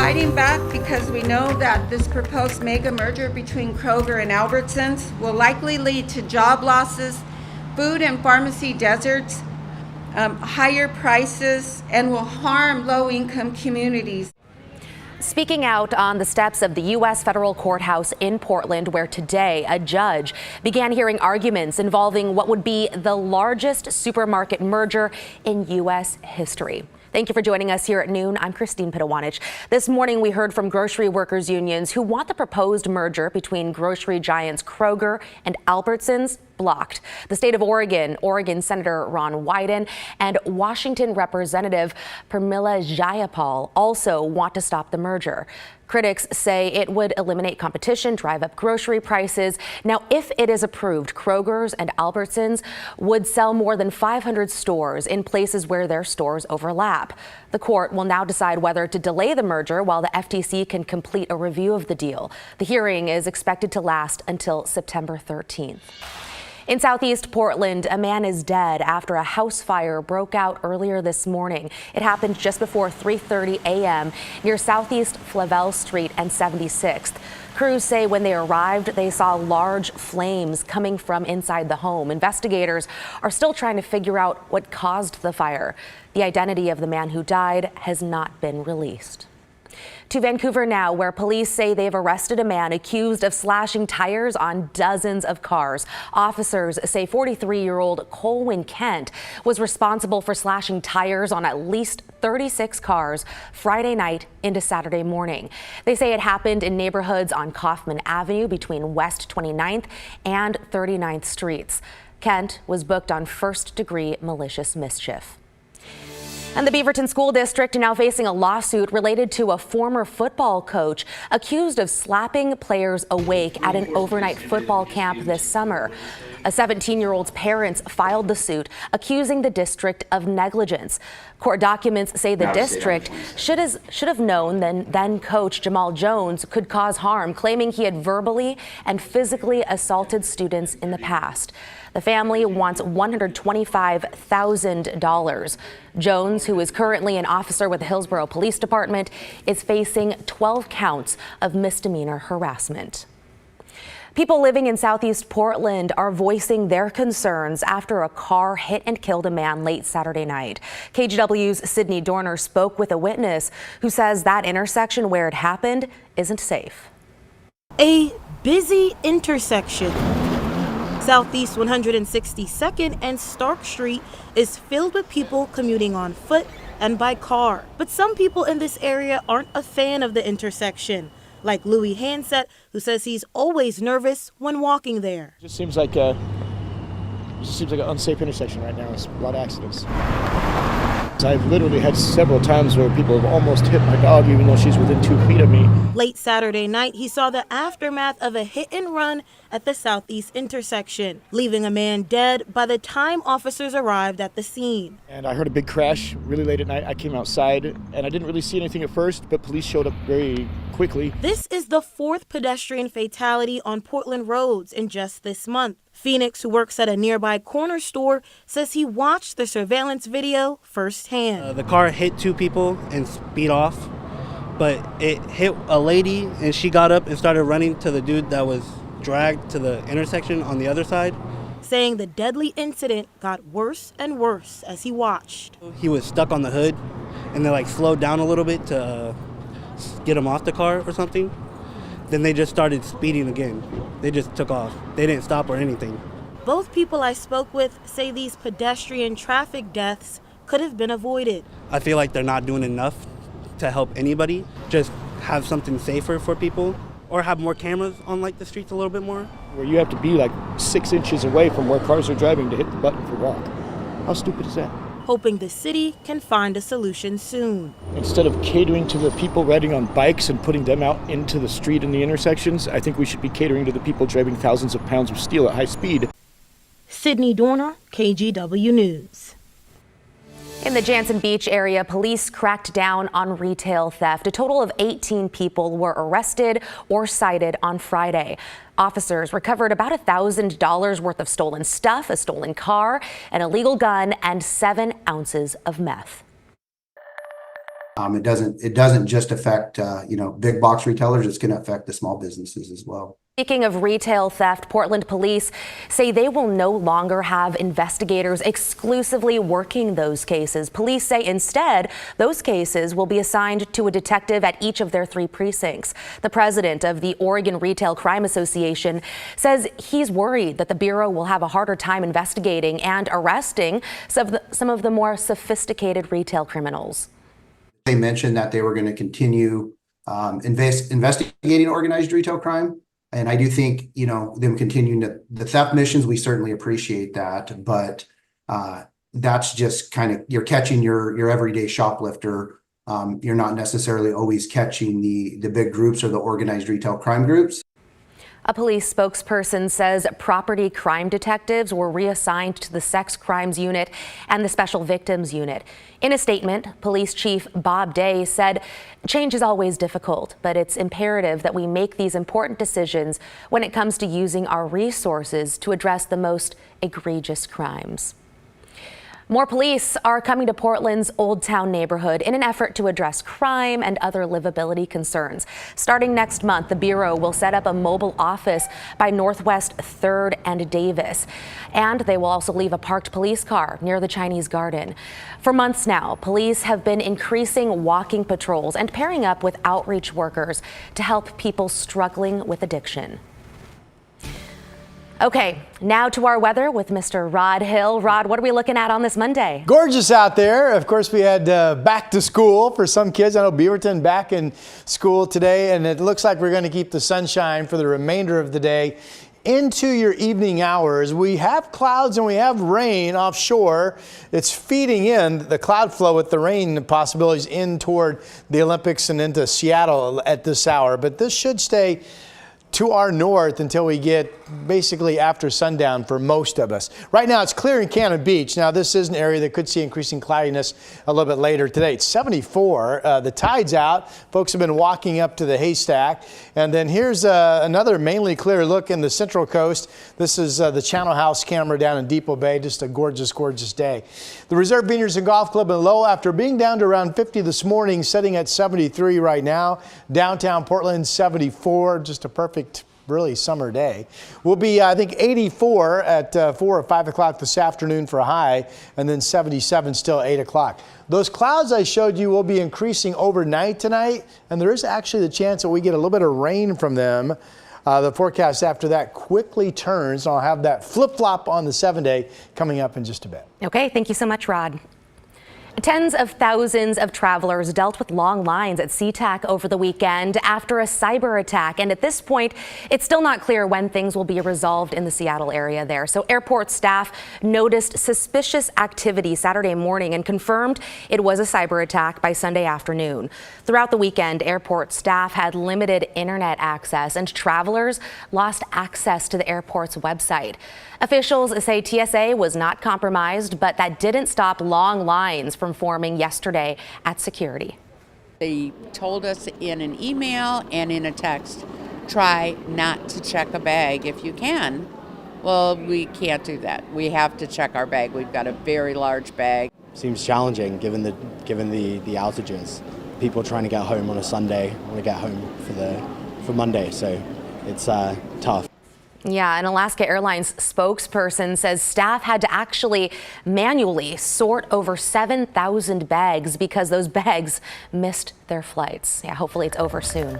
fighting back because we know that this proposed mega merger between Kroger and Albertsons will likely lead to job losses, food and pharmacy deserts, higher prices, and will harm low-income communities. Speaking out on the steps of the U.S. federal courthouse in Portland, where today a judge began hearing arguments involving what would be the largest supermarket merger in U.S. history. Thank you for joining us here at noon. I'm Christine Pidewanich. This morning, we heard from grocery workers unions who want the proposed merger between grocery giants Kroger and Albertsons blocked. The state of Oregon Senator Ron Wyden, and Washington Representative Pramila Jayapal also want to stop the merger. Critics say it would eliminate competition, drive up grocery prices. Now, if it is approved, Kroger's and Albertsons would sell more than 500 stores in places where their stores overlap. The court will now decide whether to delay the merger while the FTC can complete a review of the deal. The hearing is expected to last until September 13th. In southeast Portland, a man is dead after a house fire broke out earlier this morning. It happened just before 3:30 a.m. near Southeast Flavel Street and 76th. Crews say when they arrived, they saw large flames coming from inside the home. Investigators are still trying to figure out what caused the fire. The identity of the man who died has not been released. To Vancouver now, where police say they've arrested a man accused of slashing tires on dozens of cars. Officers say 43-year-old Colwyn Kent was responsible for slashing tires on at least 36 cars Friday night into Saturday morning. They say it happened in neighborhoods on Kaufman Avenue between West 29th and 39th Streets. Kent was booked on first-degree malicious mischief. And the Beaverton School District now facing a lawsuit related to a former football coach accused of slapping players awake at an overnight football camp this summer. A 17-year-old's parents filed the suit, accusing the district of negligence. Court documents say the district should have known then coach Jamal Jones could cause harm, claiming he had verbally and physically assaulted students in the past. The family wants $125,000. Jones, who is currently an officer with the Hillsborough Police Department, is facing 12 counts of misdemeanor harassment. People living in southeast Portland are voicing their concerns after a car hit and killed a man late Saturday night. KGW's Sydney Dorner spoke with a witness who says that intersection where it happened isn't safe. A busy intersection. Southeast 162nd and Stark Street is filled with people commuting on foot and by car. But some people in this area aren't a fan of the intersection, like Louis Hansett, who says he's always nervous when walking there. It just seems like an unsafe intersection right now. There's a lot of accidents. I've literally had several times where people have almost hit my dog even though she's within 2 feet of me. Late Saturday night, he saw the aftermath of a hit and run at the southeast intersection, leaving a man dead by the time officers arrived at the scene. And I heard a big crash really late at night. I came outside and I didn't really see anything at first, but police showed up very quickly. This is the 4th pedestrian fatality on Portland roads in just this month. Phoenix, who works at a nearby corner store, says he watched the surveillance video firsthand. The car hit 2 people and speed off, but it hit a lady and she got up and started running to the dude that was dragged to the intersection on the other side. Saying the deadly incident got worse and worse as he watched. He was stuck on the hood and they slowed down a little bit to get him off the car or something. Then they just started speeding again. They just took off. They didn't stop or anything. Both people I spoke with say these pedestrian traffic deaths could have been avoided. I feel like they're not doing enough to help anybody. Just have something safer for people or have more cameras on the streets a little bit more. Where you have to be 6 inches away from where cars are driving to hit the button for walk. How stupid is that? Hoping the city can find a solution soon. Instead of catering to the people riding on bikes and putting them out into the street in the intersections, I think we should be catering to the people driving thousands of pounds of steel at high speed. Sydney Dorner, KGW News. In the Jansen Beach area, police cracked down on retail theft. A total of 18 people were arrested or cited on Friday. Officers recovered about $1,000 worth of stolen stuff, a stolen car, an illegal gun, and 7 ounces of meth. It doesn't just affect big box retailers. It's going to affect the small businesses as well. Speaking of retail theft, Portland police say they will no longer have investigators exclusively working those cases. Police say instead, those cases will be assigned to a detective at each of their 3 precincts. The president of the Oregon Retail Crime Association says he's worried that the Bureau will have a harder time investigating and arresting some of the more sophisticated retail criminals. They mentioned that they were going to continue investigating organized retail crime. And I do think, them continuing the theft missions, we certainly appreciate that. But that's just kind of, you're catching your everyday shoplifter. You're not necessarily always catching the big groups or the organized retail crime groups. A police spokesperson says property crime detectives were reassigned to the sex crimes unit and the special victims unit. In a statement, Police Chief Bob Day said, "Change is always difficult, but it's imperative that we make these important decisions when it comes to using our resources to address the most egregious crimes." More police are coming to Portland's Oldtown neighborhood in an effort to address crime and other livability concerns. Starting next month, the Bureau will set up a mobile office by Northwest 3rd and Davis. And they will also leave a parked police car near the Chinese Garden. For months now, police have been increasing walking patrols and pairing up with outreach workers to help people struggling with addiction. Okay, now to our weather with Mr. Rod Hill. Rod, what are we looking at on this Monday? Gorgeous out there. Of course, we had back to school for some kids. I know Beaverton back in school today, and it looks like we're going to keep the sunshine for the remainder of the day into your evening hours. We have clouds and we have rain offshore. It's feeding in the cloud flow with the rain possibilities in toward the Olympics and into Seattle at this hour. But this should stay to our north until we get basically after sundown for most of us. Right now it's clear in Cannon Beach. Now this is an area that could see increasing cloudiness a little bit later today. It's 74. The tide's out. Folks have been walking up to the haystack. And then here's another mainly clear look in the Central Coast. This is the Channel House camera down in Depot Bay. Just a gorgeous, gorgeous day. The Reserve Vineyards and Golf Club in Lowell, after being down to around 50 this morning, sitting at 73 right now. Downtown Portland, 74. Just a perfect, really summer day. We'll be, I think, 84 at 4 or 5 o'clock this afternoon for a high, and then 77 still 8 o'clock. Those clouds I showed you will be increasing overnight tonight, and there is actually the chance that we get a little bit of rain from them. The forecast after that quickly turns. I'll have that flip-flop on the 7-day coming up in just a bit. Okay, thank you so much, Rod. Tens of thousands of travelers dealt with long lines at SeaTac over the weekend after a cyber attack. And at this point, it's still not clear when things will be resolved in the Seattle area there. So airport staff noticed suspicious activity Saturday morning and confirmed it was a cyber attack by Sunday afternoon. Throughout the weekend, airport staff had limited internet access and travelers lost access to the airport's website. Officials say TSA was not compromised, but that didn't stop long lines from forming yesterday at security. They told us in an email and in a text, try not to check a bag if you can. Well, we can't do that. We have to check our bag. We've got a very large bag. Seems challenging given the outages. People trying to get home on a Sunday, want to get home for Monday, so it's tough. Yeah, an Alaska Airlines spokesperson says staff had to actually manually sort over 7,000 bags because those bags missed their flights. Yeah, hopefully it's over soon.